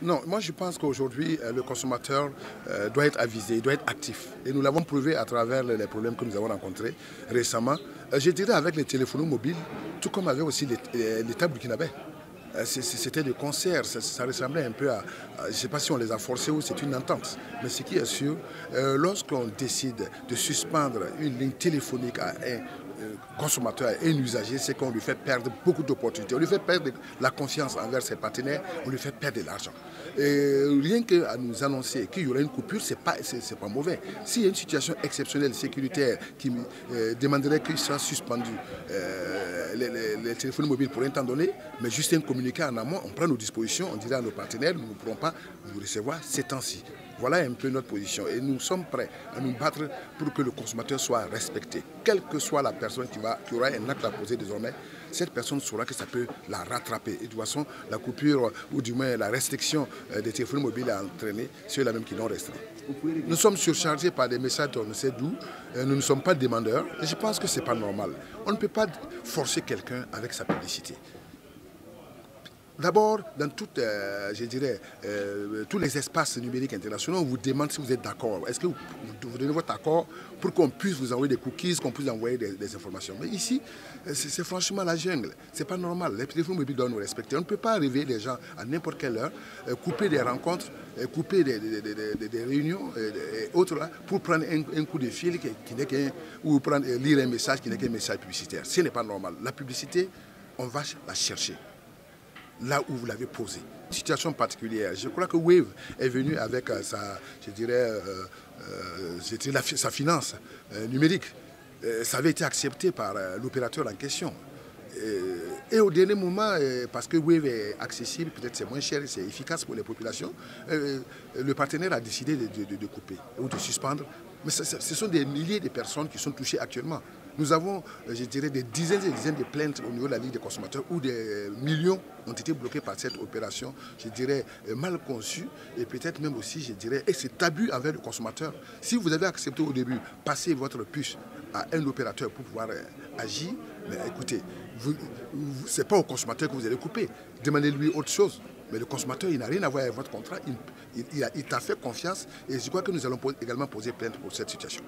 Non, moi je pense qu'aujourd'hui, le consommateur doit être avisé, il doit être actif. Et nous l'avons prouvé à travers les problèmes que nous avons rencontrés récemment. Je dirais avec les téléphones mobiles, tout comme avec aussi l'État burkinabé. C'était des concerts, ça ressemblait un peu je ne sais pas si on les a forcés ou c'est une entente. Mais ce qui est sûr, lorsqu'on décide de suspendre une ligne téléphonique à un consommateur et un usager, c'est qu'on lui fait perdre beaucoup d'opportunités. On lui fait perdre la confiance envers ses partenaires, on lui fait perdre de l'argent. Et rien qu'à nous annoncer qu'il y aura une coupure, c'est pas mauvais. S'il y a une situation exceptionnelle sécuritaire qui demanderait qu'il soit suspendu, les téléphones mobiles pour un temps donné, mais juste un communiqué en amont, on prend nos dispositions, on dirait à nos partenaires, nous ne pourrons pas vous recevoir ces temps-ci. Voilà un peu notre position et nous sommes prêts à nous battre pour que le consommateur soit respecté. Quelle que soit la personne qui aura un acte à poser désormais, cette personne saura que ça peut la rattraper. Et de toute façon, la coupure ou du moins la restriction des téléphones mobiles a entraîné ceux-là même qui l'ont restreint. Nous sommes surchargés par des messages on ne sait d'où, nous ne sommes pas demandeurs et je pense que ce n'est pas normal. On ne peut pas forcer quelqu'un avec sa publicité. D'abord, dans je dirais, tous les espaces numériques internationaux, on vous demande si vous êtes d'accord. Est-ce que vous donnez votre accord pour qu'on puisse vous envoyer des cookies, qu'on puisse envoyer des informations. Mais ici, c'est franchement la jungle. Ce n'est pas normal. Les téléphones mobiles doivent nous respecter. On ne peut pas réveiller les gens à n'importe quelle heure, couper des rencontres, couper des réunions et autres là, pour prendre un coup de fil qui n'est qu'un, ou lire un message qui n'est qu'un message publicitaire. Ce n'est pas normal. La publicité, on va la chercher là où vous l'avez posé. Une situation particulière. Je crois que Wave est venu avec sa finance numérique. Ça avait été accepté par l'opérateur en question. Et au dernier moment, parce que Wave est accessible, peut-être c'est moins cher et c'est efficace pour les populations, le partenaire a décidé de couper ou de suspendre. Mais ce sont des milliers de personnes qui sont touchées actuellement. Nous avons, je dirais, des dizaines et des dizaines de plaintes au niveau de la Ligue des consommateurs où des millions ont été bloqués par cette opération, je dirais, mal conçue et peut-être même aussi, je dirais, et c'est tabou envers le consommateur. Si vous avez accepté au début, passer votre puce à un opérateur pour pouvoir agir, mais écoutez, ce n'est pas au consommateur que vous allez couper. Demandez-lui autre chose. Mais le consommateur, il n'a rien à voir avec votre contrat. Il t'a fait confiance et je crois que nous allons également poser plainte pour cette situation.